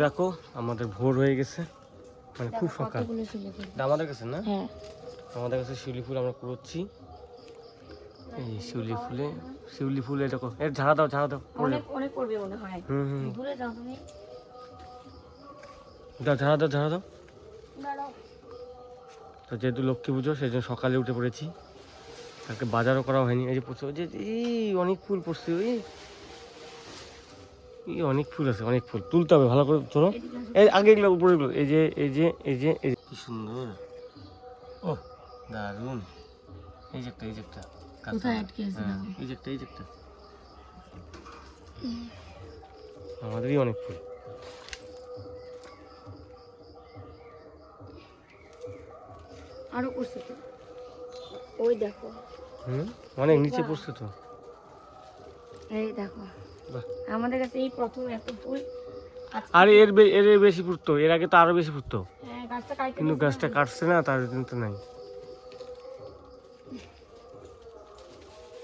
দেখো আমাদের ভোর হয়ে গেছে, মানে খুব সকাল আমাদের কাছে না। আমাদের কাছে শিউলি ফুল আমরা কুড়োচ্ছি। এই শিউলি ফুল এটা এর ঝাড়া দাও অনেক পড়বে মনে হয়। ভুলে যাও তুমি, দাও ঝাড়া দাও। তো যেহেতু লক্ষ্মী পুজো সেই জন্য সকালে উঠে পড়েছি, কালকে বাজারও করা হয়নি। এই যে পড়ছে ওই যে অনেক ফুল পড়ছে, অনেক ফুল আছে, অনেক ফুল তুলতে হবে ভালো করে। ধরো এই আগে এগুলো উপরে এগুলো, এই যে কি সুন্দর, ও দারুন। এই যে একটা কোথায় আটকে আছে? এই যে একটা আমাদেরই অনেক ফুল। আরো করছে তো, ওই দেখো অনেক নিচে পড়ছে তো। এই দেখো আমাদের কাছে এই প্রথম এত ফুল। আর এর বেশি ফুটতো, এর আগে তো আরো বেশি ফুটতো, কিন্তু গাছটা কাটছে না, তার জন্য তো নাই।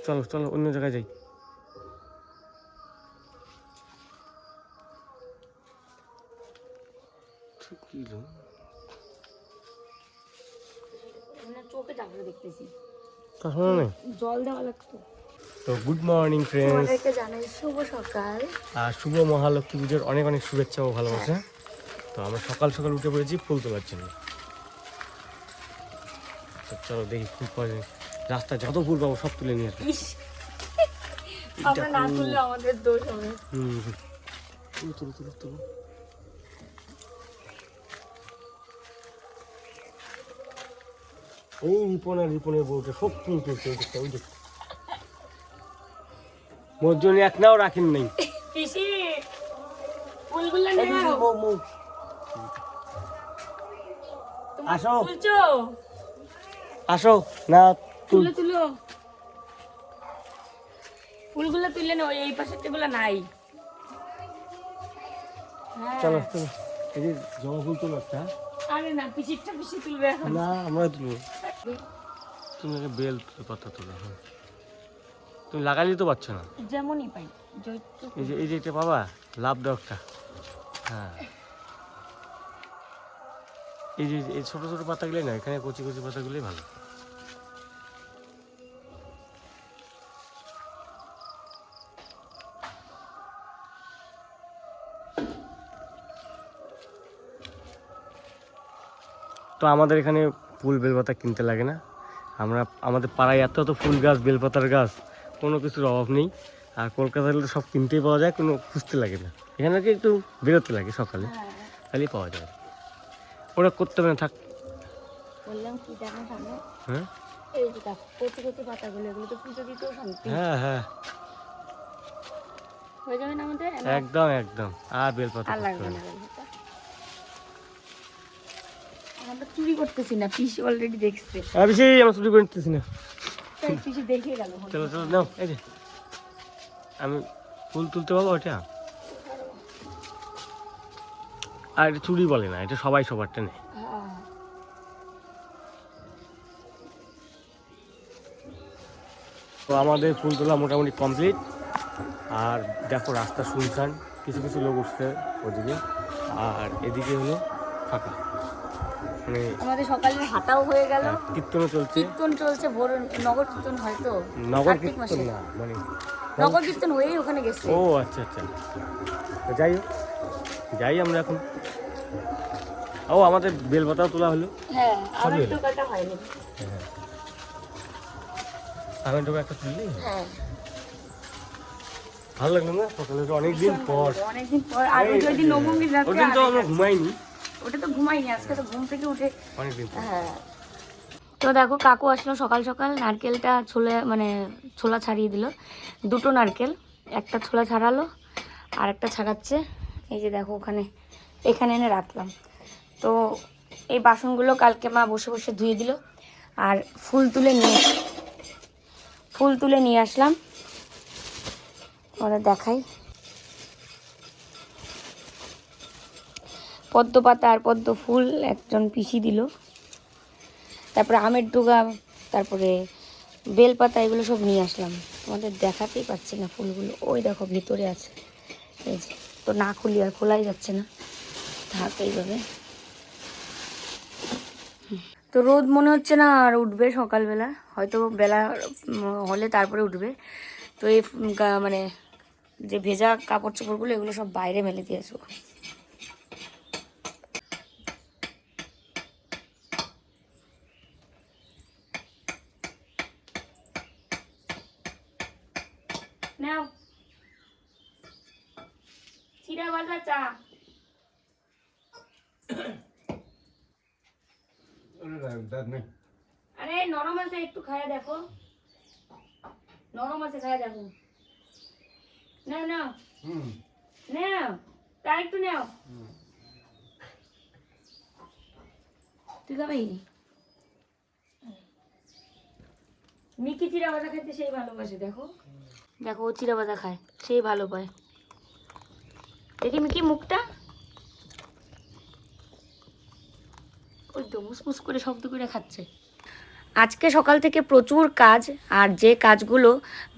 চলো অন্য জায়গায় যাই। জল দেওয়া লাগতো। তো গুড মর্নিং ফ্রেন্ডস, জানাই শুভ সকাল আর শুভ মহালক্ষ্মী পুজোর অনেক শুভেচ্ছা ও ভালোবাসা। তো আমরা সকাল সকাল উঠে পড়েছি ফুল তোলার জন্য। চলো দেখি ফুল পাওয়া যায়, রাস্তায় যত ফুল পাবো সব তুলে নিয়ে আসবো। আমরা না তুললে আমাদের দোষ হবে। তুলো। এই রিপনের বউটা সব ফুল তুলছে, ওই দেখতে মোর জন্য এক নাও রাখেন নাই। পিসি ফুলগুলো নাও, আসো না তুলো ফুলগুলো তুললে না, এই পাশেরগুলো নাই। চলো এই যে জবা ফুল তোলো একটা। আরে না, পিসি তুলবে এখন। না আমরা তুলবো, তুমি বেল পাতা তোলো। তুমি লাগাইলে তো পাচ্ছ না, যেমনই পাই। এই যে এটা পাবা, লাভ দাও একটা। হ্যাঁ এই যে এই ছোট পাতাগুলোই না, এখানে কচি পাতাগুলোই ভালো। তো আমাদের এখানে ফুল বেলপাতা কিনতে লাগে না, আমাদের পাড়ায় এত ফুল গাছ, বেলপাতার গাছ, কোনো কিছুর অভাব নেই। আর কলকাতায় তো সব কিনতেই পাওয়া যায়, কোনো খুঁজতে লাগে না। এখানে একটু বেরোতে লাগে সকালে, খালি পাওয়া যায়। ওরা করতে হবে না, থাক। হ্যাঁ হ্যাঁ একদম। আর বেলপাতা আমরা চুরি করতেছি না, পিসি অলরেডি দেখছে। আমরা চুরি করতেছি না, পিসি দেখে গেল। চলো নাও, এই যে আমি ফুল তুলতে পারবো ওটা। আর এটা চুরি বলে না, এটা সবাই সবারটা নেয়। তো আমাদের ফুল তোলা মোটামুটি কমপ্লিট। আর দেখো রাস্তা শুনশান, কিছু লোক উঠছে ওদিকে, আর এদিকে হলো ফাঁকা। মানে আমাদের সকালে হাঁটাও হয়ে গেল, কীর্তনও চলছে। ভোর নগর কীর্তন হয়তো, নগর কীর্তন না, মানে নগর কীর্তন হয়েই ওখানে গেছে। ও আচ্ছা যাই আমরা এখন। ও আমাদের বেলপাতাও তোলা হলো। হ্যাঁ আমের টোকাটা হয়নি। আমের টোকা একটা তুললি, ভালো লাগলো না? সকালে অনেকদিন পর। আর ওই দিন নবমীর রাতে ওদিন তো আমরা ঘুমাইনি, ওটা তো ঘুমাইনি, আজকে তো ঘুম থেকে উঠে অনেকদিন। তো দেখো কাকু আসলো সকাল নারকেলটা ছোলা ছাড়িয়ে দিল। দুটো নারকেল, একটা ছোলা ছাড়ালো আর একটা ছাড়াচ্ছে। এই যে দেখো এখানে এনে রাখলাম। তো এই বাসনগুলো কালকে মা বসে ধুয়ে দিল। আর ফুল তুলে নিয়ে আসলাম, ওরা দেখাই। পদ্ম পাতা আর পদ্ম ফুল একজন পিসি দিল। তারপরে আমের ডোগা, তারপরে বেলপাতা, এগুলো সব নিয়ে আসলাম। তোমাদের দেখাতেই পাচ্ছি না ফুলগুলো, ওই দেখো ভিতরে আছে। এই যে তো না খুলি, আর খোলাই যাচ্ছে না। থাক এইভাবে। তো রোদ মনে হচ্ছে না আর উঠবে সকালবেলা, হয়তো বেলা হলে তারপরে উঠবে। তো এই মানে যে ভেজা কাপড় চোপড়গুলো এগুলো সব বাইরে মেলে দিয়ে আসবো। নাও চিরা ভাজা চা। আরে নরম আছে, একটু খায়া দেখো, নরম আছে, খায়া দেখো। নাও নাও নাও, তার একটু নাও। তুই খাবি? মিকি চিরা ভাজা খাইতে সেই ভালোবাসে, দেখো দেখো, ও চিরা ভাজা খায়, সেই ভালো পায়। দেখি মিকি মুখটা, ওই তো মুসমুস করে শব্দ করে খাচ্ছে। আজকে সকাল থেকে প্রচুর কাজ, আর যে কাজগুলো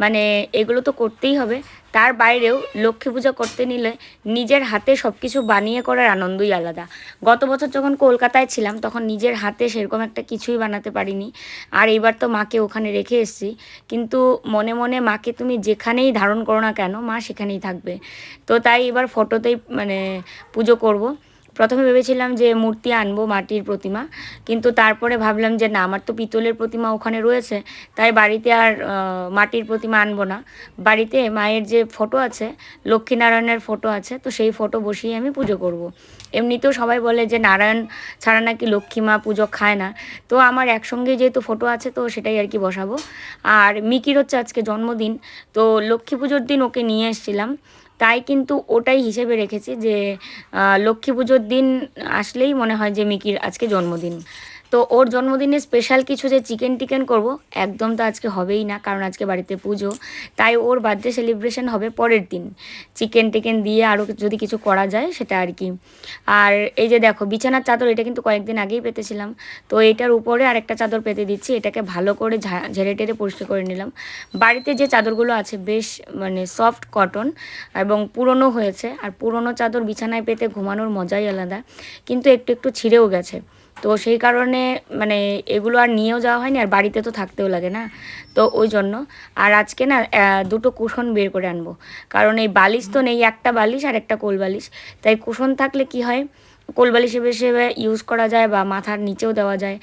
মানে এগুলো তো করতেই হবে, তার বাইরেও লক্ষ্মী পূজা করতে নিলে নিজের হাতে সব কিছু বানিয়ে করার আনন্দই আলাদা। গত বছর যখন কলকাতায় ছিলাম তখন নিজের হাতে সেরকম একটা কিছুই বানাতে পারিনি, আর এবার তো মাকে ওখানে রেখে এসেছি, কিন্তু মনে মনে মাকে তুমি যেখানেই ধারণ করো না কেন মা সেখানেই থাকবে। তো তাই এবার ফটোতেই মানে পুজো করব। প্রথমে ভেবেছিলাম যে মূর্তি আনবো, মাটির প্রতিমা, কিন্তু তারপরে ভাবলাম যে না, আমার তো পিতলের প্রতিমা ওখানে রয়েছে, তাই বাড়িতে আর মাটির প্রতিমা আনবো না। বাড়িতে মায়ের যে ফটো আছে, লক্ষ্মীনারায়ণের ফটো আছে, তো সেই ফটো বসিয়ে আমি পুজো করব। এমনিতেও সবাই বলে যে নারায়ণ ছাড়া নাকি লক্ষ্মী মা পুজো খায় না, তো আমার একসঙ্গে যেহেতু ফটো আছে তো সেটাই আর কি বসাবো। আর মিকির হচ্ছে আজকে জন্মদিন, তো লক্ষ্মী পুজোর দিন ওকে নিয়ে এসেছিলাম, তাই কিন্তু ওটাই হিসেবে রেখেছি যে লক্ষ্মী পুজোর দিন আসলেই মনে হয় যে মিকির আজকে জন্মদিন। তো ওর জন্মদিনে স্পেশাল কিছু যে চিকেন টিকেন করব, একদম তো আজকে হবেই না, কারণ আজকে বাড়িতে পুজো, তাই ওর বার্থডে সেলিব্রেশন হবে পরের দিন। চিকেন টিকেন দিয়ে আরও যদি কিছু করা যায় সেটা আর কি। আর এই যে দেখো বিছানার চাদর, এটা কিন্তু কয়েকদিন আগেই পেতেছিলাম, তো এটার উপরে আরেকটা চাদর পেতে দিচ্ছি, এটাকে ভালো করে ঝেড়ে টেরে পরিষ্কার করে নিলাম। বাড়িতে যে চাদরগুলো আছে বেশ মানে সফট কটন এবং পুরনো হয়েছে, আর পুরনো চাদর বিছানায় পেতে ঘুমানোর মজাই আলাদা, কিন্তু একটু একটু ছিঁড়েও গেছে, তো সেই কারণে মানে এগুলো আর নিয়েও যাওয়া হয়নি, আর বাড়িতে তো থাকতেও লাগে না, তো ওই জন্য। আর আজকে না দুটো কুশন বের করে আনবো, কারণ এই বালিশ তো নেই, একটা বালিশ আর একটা কোল বালিশ, তাই কুশন থাকলে কি হয় কোল বালিশ হিসেবে ইউজ করা যায় বা মাথার নিচেও দেওয়া যায়।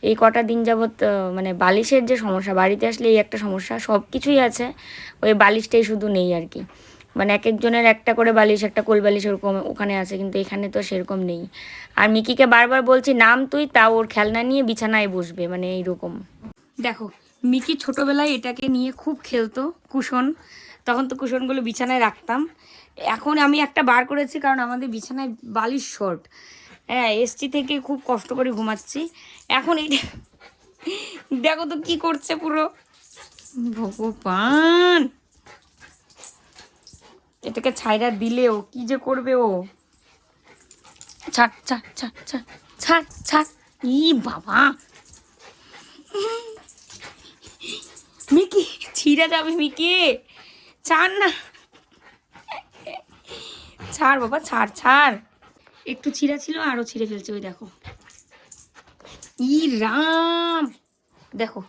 এই কটা দিন যাবৎ মানে বালিশের যে সমস্যা, বাড়িতে আসলে এই একটা সমস্যা, সব কিছুই আছে, ওই বালিশটাই শুধু নেই আর কি। মানে এক একজনের একটা করে বালিশ, একটা কোল বালিশ ওরকম ওখানে আছে, কিন্তু এখানে তো সেরকম নেই। আর মিকিকে বারবার বলছি নাম তুই, তাও ওর খেলনা নিয়ে বিছানায় বসবে, মানে এইরকম। দেখো মিকি ছোটোবেলায় এটাকে নিয়ে খুব খেলতো, কুশন, তখন তো কুশনগুলো বিছানায় রাখতাম। এখন আমি একটা বার করেছি কারণ আমাদের বিছানায় বালিশ শর্ট, হ্যাঁ এসছি থেকে খুব কষ্ট করে ঘুমাচ্ছি। এখন এই দেখো তো কি করছে পুরো, ভগবান, এটাকে ছাইরা দিলেও কি যে করবে ও। ছাড় ছাড় ছাড় ছাড় ছাড় ছাড়, ই বাবা মিকি ছিঁড়ে যাবে, মিকি ছাড় না, ছাড় বাবা ছাড় ছাড়, একটু ছিঁড়া ছিল আরো ছিঁড়ে ফেলছে, ওই দেখো, ই রাম, দেখো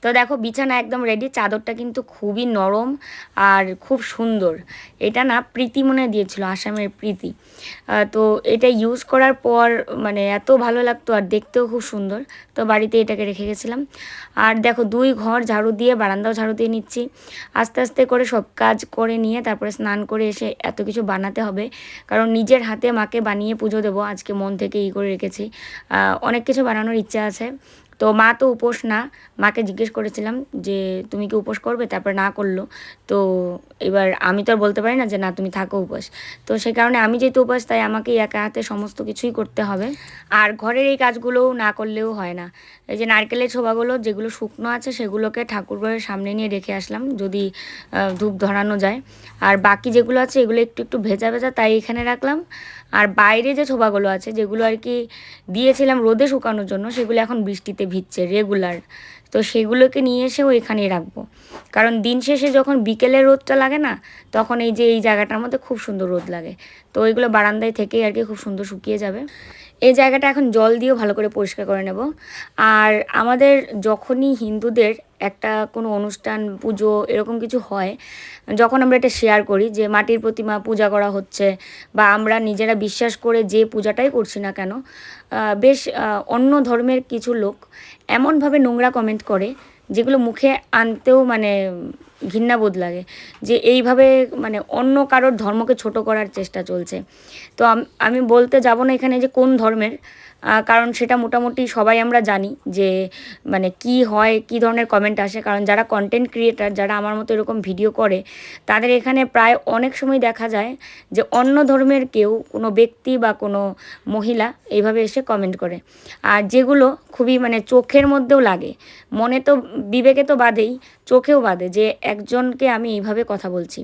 তো দেখো বিছানা একদম রেডি, চাদরটা কিন্তু খুবই নরম আর খুব সুন্দর। এটা না প্রীতি মনে দিয়েছিল, আসামের প্রীতি। তো এটা ইউজ করার পর মানে এত ভালো লাগতো, আর দেখতেও খুব সুন্দর, তো বাড়িতে এটাকে রেখে গেছিলাম। আর দেখো দুই ঘর ঝাড়ু দিয়ে, বারান্দাও ঝাড়ু দিয়ে নিচ্ছি, আস্তে আস্তে করে সব কাজ করে নিয়ে তারপরে স্নান করে এসে এত কিছু বানাতে হবে, কারণ নিজের হাতে মাকে বানিয়ে পুজো দেবো, আজকে মন থেকে করে রেখেছি। অনেক কিছু বানানোর ইচ্ছা আছে। তো মা তো উপোস না, মাকে জিজ্ঞেস করেছিলাম যে তুমি কি উপোস করবে, তারপর না করলো, তো এবার আমি তো আর বলতে পারি না যে না তুমি থাকো উপোস, তো সেই কারণে আমি যেহেতু উপোস তাই আমাকেই একা হাতে সমস্ত কিছুই করতে হবে। আর ঘরের এই কাজগুলোও না করলেও হয় না। এই যে নারকেলের ছোবাগুলো যেগুলো শুকনো আছে সেগুলোকে ঠাকুরঘরের সামনে নিয়ে রেখে আসলাম, যদি ধূপ ধরানো যায়। আর বাকি যেগুলো আছে এগুলো একটু একটু ভেজা ভেজা, তাই এখানে রাখলাম। আর বাইরে যে ছোবাগুলো আছে যেগুলো আর কি দিয়েছিলাম রোদে শুকানোর জন্য, সেগুলো এখন বৃষ্টিতে ভিজছে রেগুলার, তো সেগুলোকে নিয়ে এসেও এখানেই রাখবো। কারণ দিন শেষে যখন বিকেলের রোদটা লাগে না, তখন এই যে এই জায়গাটার মধ্যে খুব সুন্দর রোদ লাগে, তো ওইগুলো বারান্দায় থেকেই আর কি খুব সুন্দর শুকিয়ে যাবে। এই জায়গাটা এখন জল দিয়েও ভালো করে পরিষ্কার করে নেব। আর আমাদের যখনই হিন্দুদের একটা কোনো অনুষ্ঠান, পুজো এরকম কিছু হয়, যখন আমরা এটা শেয়ার করি যে মাটির প্রতিমা পূজা করা হচ্ছে, বা আমরা নিজেরা বিশ্বাস করে যে পূজাটাই করছি না কেন, বেশ অন্য ধর্মের কিছু লোক এমনভাবে নোংরা কমেন্ট করে যেগুলো মুখে আনতেও মানে ঘৃণাবোধ লাগে, যে এইভাবে মানে অন্য কারোর ধর্মকে ছোট করার চেষ্টা চলছে। তো আমি বলতে যাব না এখানে যে কোন ধর্মের, কারণ সেটা মোটামুটি সবাই আমরা জানি যে মানে কি হয়, কি ধরনের কমেন্ট আসে। কারণ যারা কন্টেন্ট ক্রিয়েটার, যারা আমার মতো এরকম ভিডিও করে, তাদের এখানে প্রায় অনেক সময় দেখা যায় যে অন্য ধর্মের কেউ, কোনো ব্যক্তি বা কোনো মহিলা এইভাবে এসে কমেন্ট করে, আর যেগুলো খুবই মানে চোখের মধ্যেও লাগে, মনে তো বিবেকে তো বাধেই, চোখেও বাধে যে একজনকে আমি এইভাবে কথা বলছি।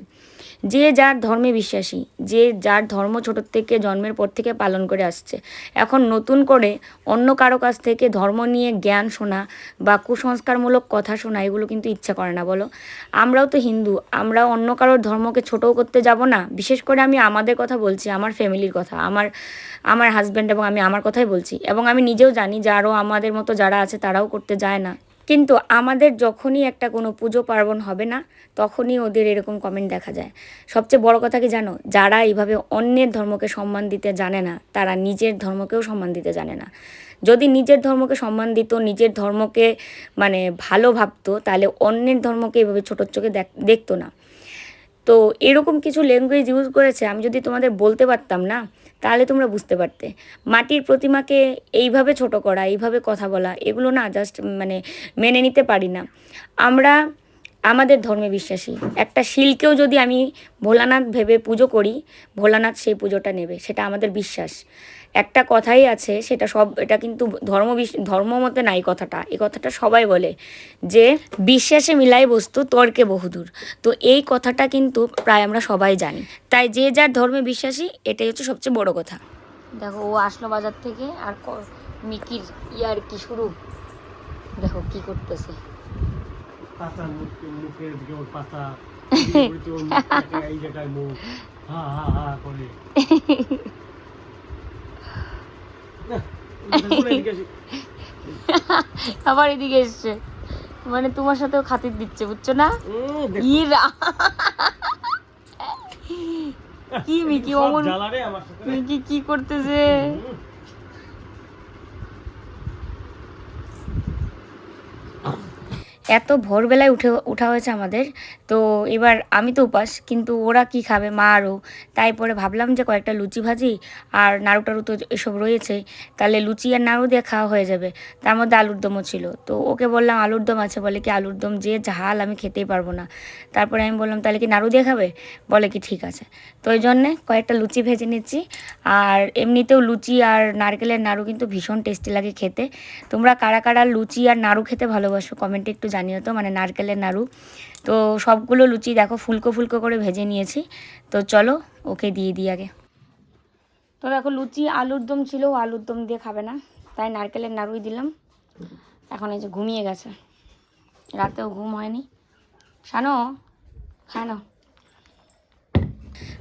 যে যার ধর্মে বিশ্বাসী, যে যার ধর্ম ছোটোর থেকে জন্মের পর থেকে পালন করে আসছে, এখন নতুন করে অন্য কারো কাছ থেকে ধর্ম নিয়ে জ্ঞান শোনা বা কুসংস্কারমূলক কথা শোনা, এগুলো কিন্তু ইচ্ছা করে না, বলো? আমরাও তো হিন্দু, আমরাও অন্য কারোর ধর্মকে ছোটও করতে যাব না। বিশেষ করে আমি আমাদের কথা বলছি, আমার ফ্যামিলির কথা, আমার হাজব্যান্ড এবং আমি আমার কথাই বলছি, এবং আমি নিজেও জানি যে আরও আমাদের মতো যারা আছে তারাও করতে যায় না। কিন্তু আমাদের যখনই একটা কোনো পুজো পার্বণ হবে না, তখনই ওদের এরকম কমেন্ট দেখা যায়। সবচেয়ে বড় কথা কি জানো, যারা এইভাবে অন্যের ধর্মকে সম্মান দিতে জানে না, তারা নিজের ধর্মকেও সম্মান দিতে জানে না। যদি নিজের ধর্মকে সম্মান দিত, নিজের ধর্মকে মানে ভালো ভাবতো, তাহলে অন্যের ধর্মকে এইভাবে ছোটোর চোখে দেখতো না। তো এরকম কিছু ল্যাঙ্গুয়েজ ইউজ করেছে, আমি যদি তোমাদের বলতে পারতাম না, তাহলে তোমরা বুঝতে পারতে। মাটির প্রতিমাকে এইভাবে ছোট করা, এইভাবে কথা বলা, এগুলো না জাস্ট মানে মেনে নিতে পারি না। আমরা আমাদের ধর্মে বিশ্বাসী, একটা শিলকেও যদি আমি ভোলানাথ ভেবে পুজো করি, ভোলানাথ সেই পুজোটা নেবে, সেটা আমাদের বিশ্বাস। একটা কথাই আছে, সেটা সব, এটা কিন্তু ধর্ম মতে নাই কথাটা, এই কথাটা সবাই বলে যে বিশ্বাসে মিলাই বস্তু, তর্কে বহুদূর। তো এই কথাটা কিন্তু প্রায় আমরা সবাই জানি। তাই যে যার ধর্মে বিশ্বাসী, এটাই হচ্ছে সবচেয়ে বড় কথা। দেখো ও আসলো বাজার থেকে, আর মিকির ইয়ার কি শুরু, দেখো কি করতেছে। পাতা মুখের দিকে ওর পাতা, এই জায়গায় মুখ, হা হা হা করে। আবার এদিকে এসছে, মানে তোমার সাথেও খাতির দিচ্ছে, বুঝছো না? ইরা কি মিকি অমন, মিকি কি করতেছে? এত ভোরবেলায় উঠা হয়েছে আমাদের। তো এবার আমি তো উপাস, কিন্তু ওরা কি খাবে, মা আরও। তাই পরে ভাবলাম যে কয়েকটা লুচি ভাজি, আর নাড়ু টাড়ু তো এসব রয়েছে, তাহলে লুচি আর নাড়ু দিয়ে খাওয়া হয়ে যাবে। তার মধ্যে আলুর দমও ছিল, তো ওকে বললাম আলুর দম আছে, বলে কি আলুর দম যে ঝাল আমি খেতেই পারবো না। তারপরে আমি বললাম তাহলে কি নাড়ু দিয়ে খাবে, বলে কি ঠিক আছে। তো ওই জন্যে কয়েকটা লুচি ভেজে নিচ্ছি। আর এমনিতেও লুচি আর নারকেলের নাড়ু কিন্তু ভীষণ টেস্টি লাগে খেতে। তোমরা কারা কারা লুচি আর নাড়ু খেতে ভালোবাসো কমেন্টে একটু জানিও তো, মানে নারকেলের নাড়ু। তো সবগুলো লুচি দেখো ফুলকো ফুলকো করে ভেজে নিয়েছি। তো চলো ওকে দিয়ে দিই আগে। তো দেখো লুচি আলুর দম ছিল, আলুর দম দিয়ে খাবে না, তাই নারকেলের নাড়ুই দিলাম। এখন এই যে ঘুমিয়ে গেছে, রাতেও ঘুম হয়নি। শানো খায় না।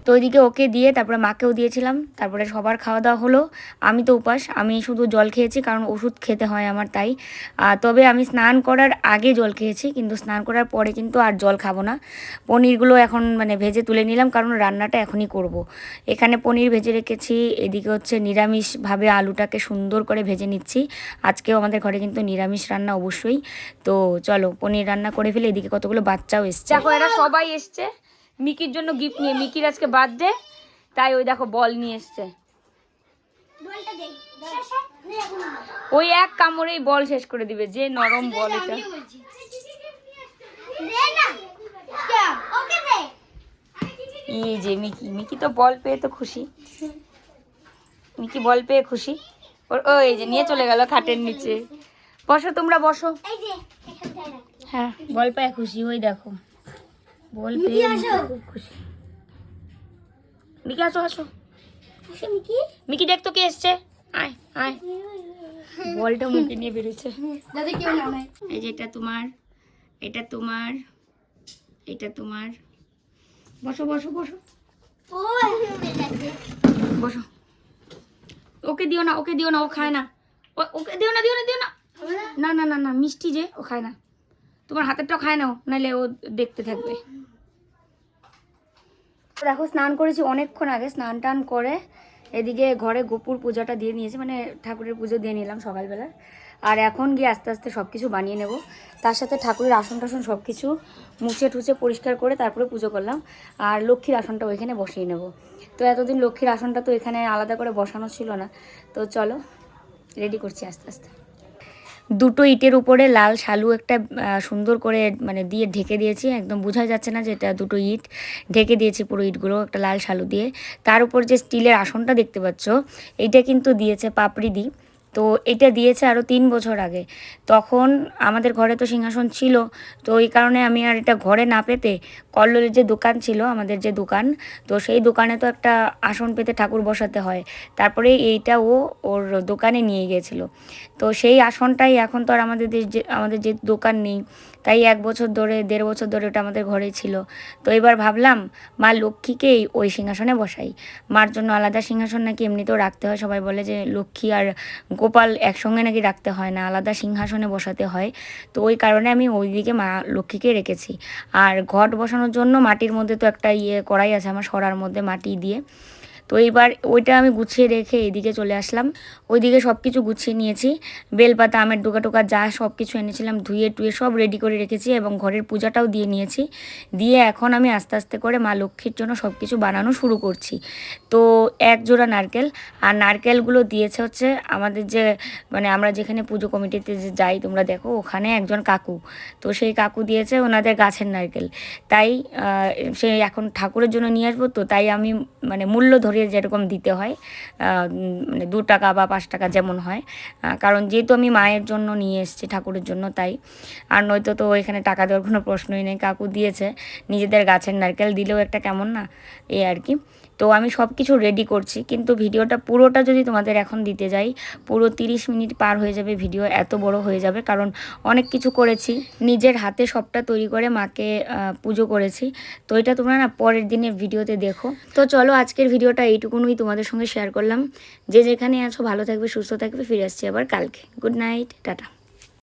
তো ওইদিকে ওকে দিয়ে তারপরে মাকেও দিয়েছিলাম, তারপরে সবার খাওয়া দাওয়া হলো। আমি তো উপাস, আমি শুধু জল খেয়েছি, কারণ ওষুধ খেতে হয় আমার, তাই। তবে আমি স্নান করার আগে জল খেয়েছি, কিন্তু স্নান করার পরে কিন্তু আর জল খাবো না। পনিরগুলো এখন মানে ভেজে তুলে নিলাম, কারণ রান্নাটা এখনই করব। এখানে পনির ভেজে রেখেছি, এদিকে হচ্ছে নিরামিষভাবে আলুটাকে সুন্দর করে ভেজে নিচ্ছি। আজকেও আমাদের ঘরে কিন্তু নিরামিষ রান্না অবশ্যই। তো চলো পনির রান্না করে ফেলে। এদিকে কতগুলো বাচ্চাও এসছে, দেখো এরা সবাই এসছে মিকির জন্য গিফট নিয়ে। মিকির আজকে বার্থডে, তাই ওই দেখো বল নিয়ে এসছে। ওই এক কামড়েই বল শেষ করে দিবে, যে নরম বল এটা। এই যে মিকি তো বল পেয়ে তো খুশি, মিকি বল পেয়ে খুশি। ওই যে নিয়ে চলে গেল খাটের নিচে। বসো তোমরা বসো। হ্যাঁ বল পেয়ে খুশি, ওই দেখো বল পেয়ে খুব খুশি। মিকি আসো আসো, মিকি দেখ তো কে এসছে, আয় আয়। বলটা মুখে নিয়ে বেরোচ্ছে। যাতে কেউ না নেয়। এই যে এটা তোমার, এটা তোমার, এটা তোমার। বসো বসো বসো ও বসো। ওকে দিও না, ওকে দিও না, ও খায় না। ওকে দিও না, দিও না, দিও না। না না না না, মিষ্টি যে, ও খায় না। তোমার হাতেরটাও খায় নাও, নাহলে ও দেখতে থাকবে। দেখো স্নান করেছি অনেকক্ষণ আগে, স্নান টান করে এদিকে ঘরে গোপুর পূজাটা দিয়ে নিয়েছি, মানে ঠাকুরের পুজো দিয়ে নিলাম সকালবেলা। আর এখন গিয়ে আস্তে আস্তে সব কিছু বানিয়ে নেব। তার সাথে ঠাকুরের আসন টাসন সব কিছু মুছে টুছে পরিষ্কার করে তারপরে পুজো করলাম। আর লক্ষ্মীর আসনটা ওইখানে বসিয়ে নেব। তো এতদিন লক্ষ্মীর আসনটা তো এখানে আলাদা করে বসানো ছিল না। তো চলো রেডি করছি আস্তে আস্তে। দুটো ইটের উপরে লাল শালু একটা সুন্দর করে মানে দিয়ে ঢেকে দিয়েছি, একদম বোঝা যাচ্ছে না যে এটা দুটো ইট। ঢেকে দিয়েছি পুরো ইটগুলো একটা লাল শালু দিয়ে। তার উপর যে স্টিলের আসনটা দেখতে পাচ্ছ, এইটা কিন্তু দিয়েছে পাপড়ি দি। তো এটা দিয়েছে আরও 3 বছর আগে। তখন আমাদের ঘরে তো সিংহাসন ছিল, তো এই কারণে আমি আর এটা ঘরে না পেতে কল্লোলের যে দোকান ছিল, আমাদের যে দোকান, তো সেই দোকানে তো একটা আসন পেতে ঠাকুর বসাতে হয়। তারপরে এইটা ও ওর দোকানে নিয়ে গিয়েছিল। তো সেই আসনটাই এখন তো আর আমাদের যে দোকান নেই, তাই 1 বছর ধরে 1.5 বছর ধরে ওটা আমাদের ঘরেই ছিল। তো এবার ভাবলাম মা লক্ষ্মীকেই ওই সিংহাসনে বসাই। মার জন্য আলাদা সিংহাসন নাকি এমনিতেও রাখতে হয়, সবাই বলে যে লক্ষ্মী আর গোপাল একসঙ্গে নাকি রাখতে হয় না, আলাদা সিংহাসনে বসাতে হয়। তো ওই কারণে আমি ওই দিকে মা লক্ষ্মীকে রেখেছি। আর ঘট বসানোর জন্য মাটির মধ্যে তো একটা কড়াই আছে আমার, সরার মধ্যে মাটি দিয়ে। তো এইবার ওইটা আমি গুছিয়ে রেখে এদিকে চলে আসলাম। ওইদিকে সব কিছু গুছিয়ে নিয়েছি, বেলপাতা আমের ডোকা টোকা যা সব কিছু এনেছিলাম ধুয়ে টুয়ে সব রেডি করে রেখেছি, এবং ঘরের পূজাটাও দিয়ে নিয়েছি। দিয়ে এখন আমি আস্তে আস্তে করে মা লক্ষ্মীর জন্য সব কিছু বানানো শুরু করছি। তো 1 জোড়া নারকেল, আর নারকেলগুলো দিয়েছে হচ্ছে আমাদের যে মানে আমরা যেখানে পুজো কমিটিতে যে যাই তোমরা দেখো, ওখানে একজন কাকু, তো সেই কাকু দিয়েছে ওনাদের গাছের নারকেল। তাই সে এখন ঠাকুরের জন্য নিয়ে আসবো, তো তাই আমি মানে মূল্য ধরে যেরকম দিতে হয়, মানে 2 টাকা বা 5 টাকা যেমন হয়, কারণ যেহেতু আমি মায়ের জন্য নিয়ে এসেছি ঠাকুরের জন্য, তাই। আর নয়তো তো এখানে টাকা দেওয়ার কোনো প্রশ্নই নেই, কাকু দিয়েছে নিজেদের গাছের নারকেল, দিলেও একটা কেমন না, এই আর কি। তো আমি সব কিছু রেডি করছি, কিন্তু ভিডিওটা পুরোটা যদি তোমাদের এখন দিতে যাই, পুরো 30 মিনিট পার হয়ে যাবে, ভিডিও এত বড় হয়ে যাবে, কারণ অনেক কিছু করেছি, নিজের হাতে সবটা তৈরি করে মাকে পুজো করেছি। তো এটা তোমরা না পরের দিনের ভিডিওতে দেখো। তো চলো আজকের ভিডিওটা এইটুকুনই তোমাদের সঙ্গে শেয়ার করলাম। যে যেখানে আছো ভালো থাকবে, সুস্থ থাকবে, ফিরে আসছি আবার কালকে। Good night, tata.